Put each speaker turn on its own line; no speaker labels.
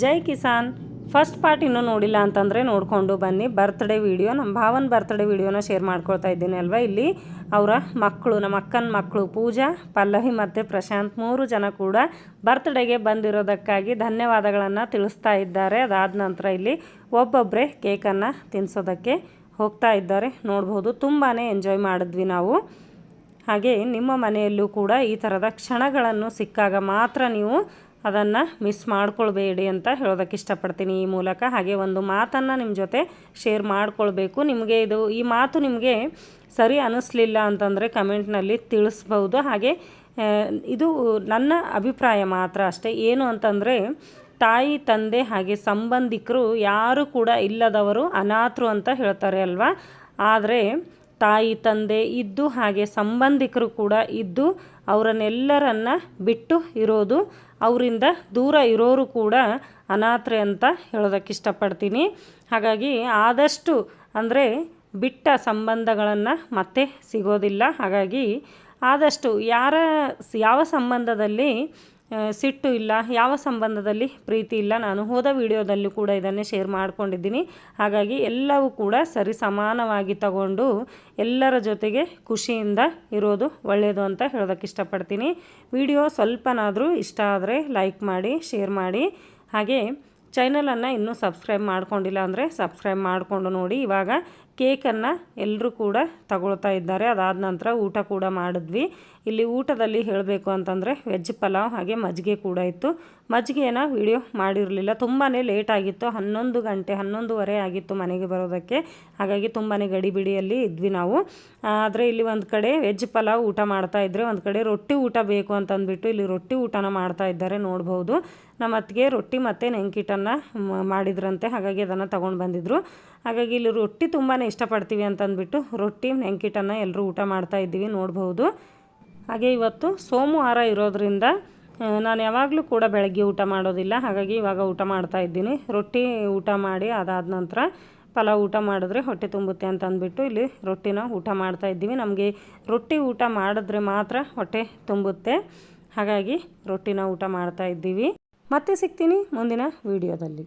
ಜೈ Kisan. First part ಇನ್ನೂ ನೋಡಿಲ್ಲ ಅಂತಂದರೆ ನೋಡಿಕೊಂಡು ಬನ್ನಿ. ಬರ್ತ್ಡೇ ವಿಡಿಯೋ, ನಮ್ಮ ಭಾವನ ಬರ್ತ್ಡೇ ವಿಡಿಯೋನ ಶೇರ್ ಮಾಡ್ಕೊಳ್ತಾ ಇದ್ದೀನಿ ಅಲ್ವಾ. ಇಲ್ಲಿ ಅವರ ಮಕ್ಕಳು, ನಮ್ಮ ಅಕ್ಕನ ಮಕ್ಕಳು ಪೂಜಾ, ಪಲ್ಲವಿ ಮತ್ತು ಪ್ರಶಾಂತ್ 3 ಜನ ಕೂಡ ಬರ್ತ್ಡೇಗೆ ಬಂದಿರೋದಕ್ಕಾಗಿ ಧನ್ಯವಾದಗಳನ್ನು ತಿಳಿಸ್ತಾ ಇದ್ದಾರೆ. ಅದಾದ ನಂತರ ಇಲ್ಲಿ ಒಬ್ಬೊಬ್ಬರೇ ಕೇಕನ್ನು ತಿನ್ನಿಸೋದಕ್ಕೆ ಹೋಗ್ತಾ ಇದ್ದಾರೆ. ನೋಡ್ಬೋದು, ತುಂಬಾ ಎಂಜಾಯ್ ಮಾಡಿದ್ವಿ ನಾವು. ಹಾಗೆ ನಿಮ್ಮ ಮನೆಯಲ್ಲೂ ಕೂಡ ಈ ಥರದ ಕ್ಷಣಗಳನ್ನು ಸಿಕ್ಕಾಗ ಮಾತ್ರ ನೀವು ಅದನ್ನು ಮಿಸ್ ಮಾಡ್ಕೊಳ್ಬೇಡಿ ಅಂತ ಹೇಳೋದಕ್ಕೆ ಇಷ್ಟಪಡ್ತೀನಿ ಈ ಮೂಲಕ. ಹಾಗೆ ಒಂದು ಮಾತನ್ನು ನಿಮ್ಮ ಜೊತೆ ಶೇರ್ ಮಾಡ್ಕೊಳ್ಬೇಕು. ನಿಮಗೆ ಈ ಮಾತು ನಿಮಗೆ ಸರಿ ಅನ್ನಿಸ್ಲಿಲ್ಲ ಅಂತಂದರೆ ಕಮೆಂಟ್ನಲ್ಲಿ ತಿಳಿಸ್ಬೋದು. ಹಾಗೆ ಇದು ನನ್ನ ಅಭಿಪ್ರಾಯ ಮಾತ್ರ ಅಷ್ಟೇ. ಏನು ಅಂತಂದರೆ, ತಾಯಿ ತಂದೆ ಹಾಗೆ ಸಂಬಂಧಿಕರು ಯಾರು ಕೂಡ ಇಲ್ಲದವರು ಅನಾಥರು ಅಂತ ಹೇಳ್ತಾರೆ ಅಲ್ವಾ. ಆದರೆ ತಾಯಿ ತಂದೆ ಇದ್ದು ಹಾಗೆ ಸಂಬಂಧಿಕರು ಕೂಡ ಇದ್ದು ಅವರನ್ನೆಲ್ಲರನ್ನ ಬಿಟ್ಟು ಇರೋದು, ಅವರಿಂದ ದೂರ ಇರೋರು ಕೂಡ ಅನಾಥರೆ ಅಂತ ಹೇಳೋದಕ್ಕೆ ಇಷ್ಟಪಡ್ತೀನಿ. ಹಾಗಾಗಿ ಆದಷ್ಟು ಅಂದರೆ ಬಿಟ್ಟ ಸಂಬಂಧಗಳನ್ನು ಮತ್ತೆ ಸಿಗೋದಿಲ್ಲ. ಹಾಗಾಗಿ ಆದಷ್ಟು ಯಾವ ಸಂಬಂಧದಲ್ಲಿ ಸಿಟ್ಟು ಇಲ್ಲ, ಯಾವ ಸಂಬಂಧದಲ್ಲಿ ಪ್ರೀತಿ ಇಲ್ಲ, ನಾನು ಹೋದ ವಿಡಿಯೋದಲ್ಲೂ ಕೂಡ ಇದನ್ನೇ ಶೇರ್ ಮಾಡ್ಕೊಂಡಿದ್ದೀನಿ. ಹಾಗಾಗಿ ಎಲ್ಲವೂ ಕೂಡ ಸರಿ ಸಮಾನವಾಗಿ ತಗೊಂಡು ಎಲ್ಲರ ಜೊತೆಗೆ ಖುಷಿಯಿಂದ ಇರೋದು ಒಳ್ಳೆಯದು ಅಂತ ಹೇಳೋದಕ್ಕೆ ಇಷ್ಟಪಡ್ತೀನಿ. ವಿಡಿಯೋ ಸ್ವಲ್ಪನಾದರೂ ಇಷ್ಟ ಆದರೆ ಲೈಕ್ ಮಾಡಿ, ಶೇರ್ ಮಾಡಿ. ಹಾಗೆ ಚಾನಲನ್ನು ಇನ್ನೂ ಸಬ್ಸ್ಕ್ರೈಬ್ ಮಾಡ್ಕೊಂಡಿಲ್ಲ ಅಂದರೆ ಸಬ್ಸ್ಕ್ರೈಬ್ ಮಾಡಿಕೊಂಡು ನೋಡಿ. ಇವಾಗ ಕೇಕನ್ನು ಎಲ್ಲರೂ ಕೂಡ ತಗೊಳ್ತಾ ಇದ್ದಾರೆ. ಅದಾದ ನಂತರ ಊಟ ಕೂಡ ಮಾಡಿದ್ವಿ. ಇಲ್ಲಿ ಊಟದಲ್ಲಿ ಹೇಳಬೇಕು ಅಂತಂದರೆ ವೆಜ್ ಪಲಾವ್ ಹಾಗೆ ಮಜ್ಜಿಗೆ ಕೂಡ ಇತ್ತು. ಮಜ್ಜಿಗೆನ ವಿಡಿಯೋ ಮಾಡಿರಲಿಲ್ಲ, ತುಂಬಾ ಲೇಟ್ ಆಗಿತ್ತು. 11 ಗಂಟೆ 11:30 ಆಗಿತ್ತು ಮನೆಗೆ ಬರೋದಕ್ಕೆ. ಹಾಗಾಗಿ ತುಂಬಾ ಗಡಿಬಿಡಿಯಲ್ಲಿ ಇದ್ವಿ ನಾವು. ಆದರೆ ಇಲ್ಲಿ ಒಂದು ಕಡೆ ವೆಜ್ ಪಲಾವ್ ಊಟ ಮಾಡ್ತಾಯಿದ್ರೆ, ಒಂದು ಕಡೆ ರೊಟ್ಟಿ ಊಟ ಬೇಕು ಅಂತಂದ್ಬಿಟ್ಟು ಇಲ್ಲಿ ರೊಟ್ಟಿ ಊಟನ ಮಾಡ್ತಾ ಇದ್ದಾರೆ. ನೋಡ್ಬೋದು, ನಮ್ಮ ಅತ್ತಿಗೆ ರೊಟ್ಟಿ ಮತ್ತು ನೆಂಕಿಟನ್ನು ಮಾಡಿದ್ರಂತೆ. ಹಾಗಾಗಿ ಅದನ್ನು ತೊಗೊಂಡು ಬಂದಿದ್ದರು. ಹಾಗಾಗಿ ಇಲ್ಲಿ ರೊಟ್ಟಿ ತುಂಬಾ ಇಷ್ಟಪಡ್ತೀವಿ ಅಂತಂದ್ಬಿಟ್ಟು ರೊಟ್ಟಿ ನೆಂಕಿಟನ್ನು ಎಲ್ಲರೂ ಊಟ ಮಾಡ್ತಾ ಇದ್ದೀವಿ. ನೋಡ್ಬೋದು. ಹಾಗೆ ಇವತ್ತು ಸೋಮವಾರ ಇರೋದ್ರಿಂದ ನಾನು ಯಾವಾಗಲೂ ಕೂಡ ಬೆಳಗ್ಗೆ ಊಟ ಮಾಡೋದಿಲ್ಲ. ಹಾಗಾಗಿ ಇವಾಗ ಊಟ ಮಾಡ್ತಾ ಇದ್ದೀನಿ. ರೊಟ್ಟಿ ಊಟ ಮಾಡಿ ಅದಾದ ನಂತರ ಪಲಾವ್ ಊಟ ಮಾಡಿದ್ರೆ ಹೊಟ್ಟೆ ತುಂಬುತ್ತೆ ಅಂತ ಅಂದ್ಬಿಟ್ಟು ಇಲ್ಲಿ ರೊಟ್ಟಿನ ಊಟ ಮಾಡ್ತಾ ಇದ್ದೀವಿ. ನಮಗೆ ರೊಟ್ಟಿ ಊಟ ಮಾಡಿದ್ರೆ ಮಾತ್ರ ಹೊಟ್ಟೆ ತುಂಬುತ್ತೆ. ಹಾಗಾಗಿ ರೊಟ್ಟಿನ ಊಟ ಮಾಡ್ತಾ ಇದ್ದೀವಿ. ಮತ್ತೆ ಸಿಗ್ತೀನಿ ಮುಂದಿನ ವಿಡಿಯೋದಲ್ಲಿ.